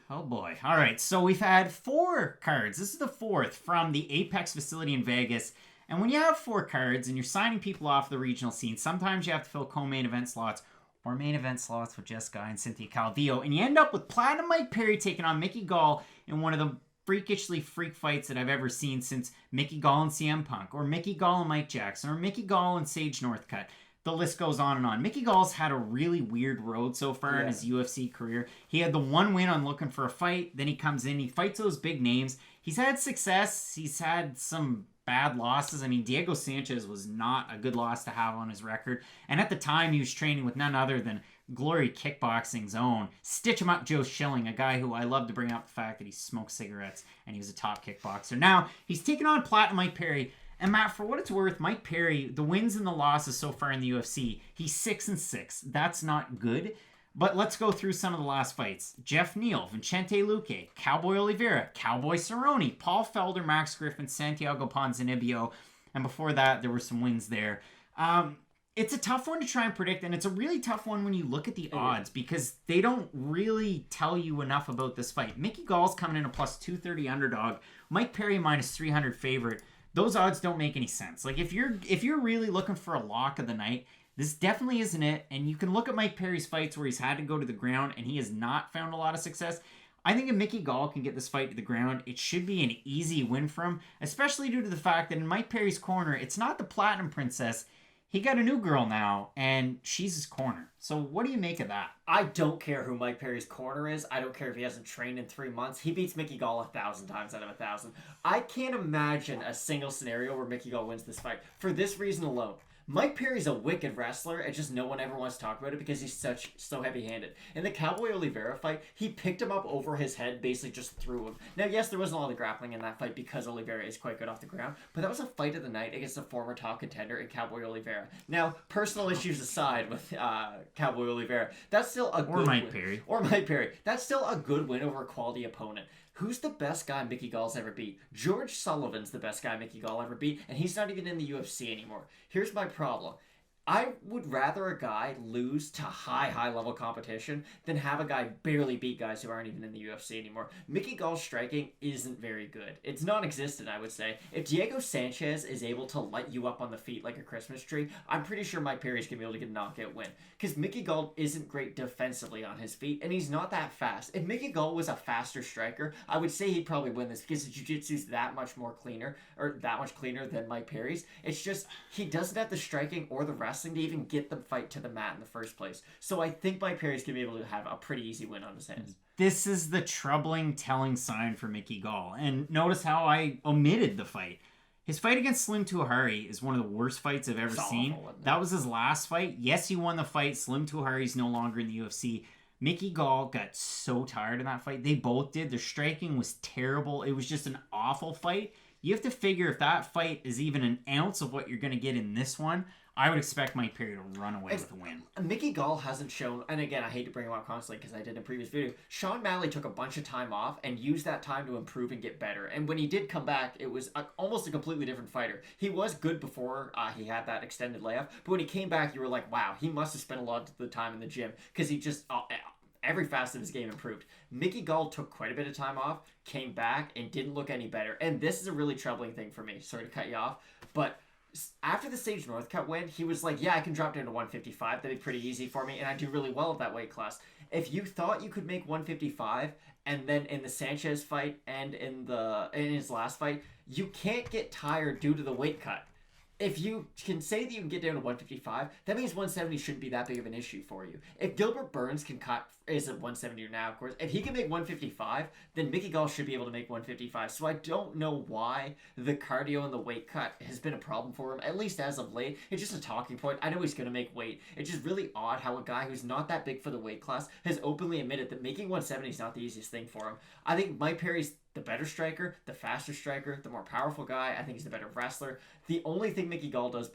Oh boy. All right. So we've had 4 cards. This is the 4th from the Apex facility in Vegas. And when you have 4 cards and you're signing people off the regional scene, sometimes you have to fill co-main event slots or main event slots with Jess Guy and Cynthia Calvillo. And you end up with Platinum Mike Perry taking on Mickey Gall in one of the freakishly freak fights that I've ever seen since Mickey Gall and CM Punk, or Mickey Gall and Mike Jackson, or Mickey Gall and Sage Northcutt. The list goes on and on. Mickey Gall's had a really weird road so far in his UFC career. He had the one win on Looking for a Fight. Then he comes in. He fights those big names. He's had success. He's had some bad losses. I mean, Diego Sanchez was not a good loss to have on his record. And at the time, he was training with none other than Glory Kickboxing's own Stitch 'em Up Joe Schilling, a guy who I love to bring up the fact that he smoked cigarettes and he was a top kickboxer. Now, he's taking on Platinum Mike Perry. And Matt, for what it's worth, Mike Perry, the wins and the losses so far in the UFC, he's 6-6. That's not good. But let's go through some of the last fights. Jeff Neal, Vicente Luque, Cowboy Oliveira, Cowboy Cerrone, Paul Felder, Max Griffin, Santiago Ponzinibbio. And before that, there were some wins there. It's a tough one to try and predict, and it's a really tough one when you look at the odds because they don't really tell you enough about this fight. Mickey Gall's coming in a plus 230 underdog. Mike Perry minus 300 favorite. Those odds don't make any sense. Like, if you're really looking for a lock of the night, this definitely isn't it. And you can look at Mike Perry's fights where he's had to go to the ground and he has not found a lot of success. I think if Mickey Gall can get this fight to the ground, it should be an easy win for him, especially due to the fact that in Mike Perry's corner, it's not the Platinum Princess. He got a new girl now, and she's his corner. So what do you make of that? I don't care who Mike Perry's corner is. I don't care if he hasn't trained in 3 months. He beats Mickey Gall 1,000 times out of 1,000. I can't imagine a single scenario where Mickey Gall wins this fight. For this reason alone. Mike Perry's a wicked wrestler, and just no one ever wants to talk about it because he's so heavy-handed. In the Cowboy Oliveira fight, he picked him up over his head, basically just threw him. Now, yes, there wasn't a lot of grappling in that fight because Oliveira is quite good off the ground, but that was a fight of the night against a former top contender in Cowboy Oliveira. Now, personal issues aside with Cowboy Oliveira, that's still a good win. Or Mike Perry. That's still a good win over a quality opponent. Who's the best guy Mickey Gall's ever beat? George Sullivan's the best guy Mickey Gall ever beat, and he's not even in the UFC anymore. Here's my problem. I would rather a guy lose to high level competition than have a guy barely beat guys who aren't even in the UFC anymore. Mickey Gall's striking isn't very good. It's non-existent, I would say. If Diego Sanchez is able to light you up on the feet like a Christmas tree, I'm pretty sure Mike Perry's going to be able to get a knockout win. Because Mickey Gall isn't great defensively on his feet, and he's not that fast. If Mickey Gall was a faster striker, I would say he'd probably win this because his jiu-jitsu's that much cleaner than Mike Perry's. It's just, he doesn't have the striking or the wrestling to even get the fight to the mat in the first place. So I think Mike Perry's going to be able to have a pretty easy win on his hands. This is the troubling telling sign for Mickey Gall. And notice how I omitted the fight. His fight against Slim Tuahari is one of the worst fights I've ever seen. That was his last fight. Yes, he won the fight. Slim Tuahari's no longer in the UFC. Mickey Gall got so tired in that fight. They both did. Their striking was terrible. It was just an awful fight. You have to figure if that fight is even an ounce of what you're going to get in this one, I would expect Mike Perry to run away with a win. Mickey Gall hasn't shown, and again, I hate to bring him up constantly because I did in a previous video, Sean Malley took a bunch of time off and used that time to improve and get better. And when he did come back, it was almost a completely different fighter. He was good before he had that extended layoff, but when he came back, you were like, wow, he must have spent a lot of the time in the gym because he just... every facet of his game improved. Mickey Gall took quite a bit of time off, came back, and didn't look any better. And this is a really troubling thing for me. Sorry to cut you off, but after the Sage Northcutt win, he was like, yeah, I can drop down to 155. That'd be pretty easy for me, and I do really well at that weight class. If you thought you could make 155, and then in the Sanchez fight and in his last fight, you can't get tired due to the weight cut. If you can say that you can get down to 155, that means 170 shouldn't be that big of an issue for you. If Gilbert Burns is at 170 now, of course. If he can make 155, then Mickey Gall should be able to make 155. So I don't know why the cardio and the weight cut has been a problem for him, at least as of late. It's just a talking point. I know he's going to make weight. It's just really odd how a guy who's not that big for the weight class has openly admitted that making 170 is not the easiest thing for him. I think Mike Perry's the better striker, the faster striker, the more powerful guy. I think he's the better wrestler. The only thing Mickey Gall does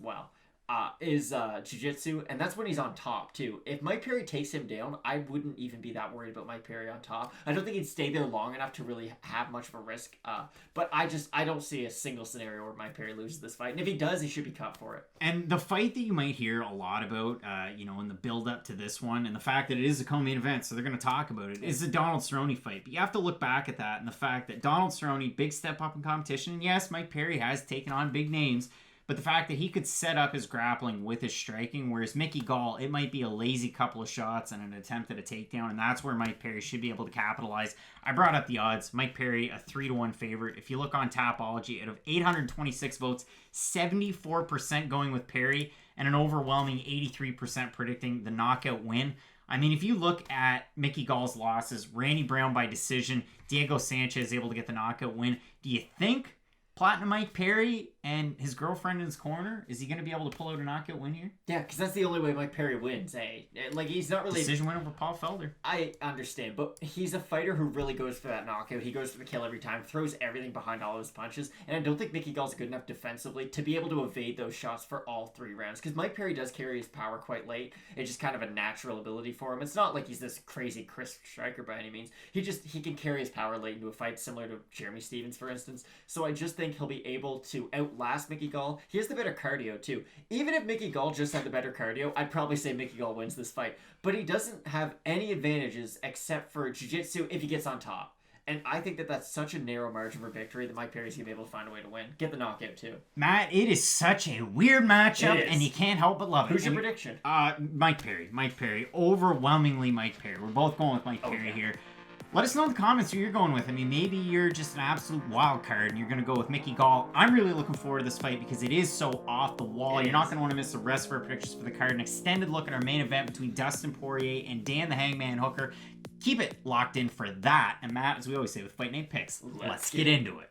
well is jiu-jitsu, and that's when he's on top too. If Mike Perry takes him down, I wouldn't even be that worried about Mike Perry on top. I don't think he'd stay there long enough to really have much of a risk. But I don't see a single scenario where Mike Perry loses this fight, and if he does, he should be cut for it. And the fight that you might hear a lot about, in the build-up to this one, and the fact that it is a co-main event, so they're going to talk about it, is the Donald Cerrone fight. But you have to look back at that and the fact that Donald Cerrone, big step up in competition, and yes, Mike Perry has taken on big names, but the fact that he could set up his grappling with his striking, whereas Mickey Gall, it might be a lazy couple of shots and an attempt at a takedown, and that's where Mike Perry should be able to capitalize. I brought up the odds. Mike Perry, a 3-1 favorite. If you look on Tapology, out of 826 votes, 74% going with Perry, and an overwhelming 83% predicting the knockout win. I mean, if you look at Mickey Gall's losses, Randy Brown by decision, Diego Sanchez able to get the knockout win, do you think Platinum Mike Perry and his girlfriend in his corner, is he going to be able to pull out a knockout win here? Yeah, because that's the only way Mike Perry wins, eh? Like, he's not really... Decision win over Paul Felder. I understand, but he's a fighter who really goes for that knockout. He goes for the kill every time, throws everything behind all his punches, and I don't think Mickey Gall's good enough defensively to be able to evade those shots for all 3 rounds, because Mike Perry does carry his power quite late. It's just kind of a natural ability for him. It's not like he's this crazy crisp striker by any means. He can carry his power late into a fight, similar to Jeremy Stevens, for instance. So I just think he'll be able to outlast Mickey Gall. He has the better cardio too. Even if Mickey Gall just had the better cardio, I'd probably say Mickey Gall wins this fight. But he doesn't have any advantages except for jiu-jitsu if he gets on top. And I think that that's such a narrow margin for victory that Mike Perry's going to be able to find a way to win. Get the knockout too. Matt, it is such a weird matchup, and you can't help but love it. Who's your prediction? Mike Perry. Overwhelmingly Mike Perry. We're both going with Mike Perry here. Let us know in the comments who you're going with. I mean, maybe you're just an absolute wild card and you're going to go with Mickey Gall. I'm really looking forward to this fight because it is so off the wall. You're not going to want to miss the rest of our predictions for the card. An extended look at our main event between Dustin Poirier and Dan the Hangman Hooker. Keep it locked in for that. And Matt, as we always say with Fight Night Picks, let's get into it.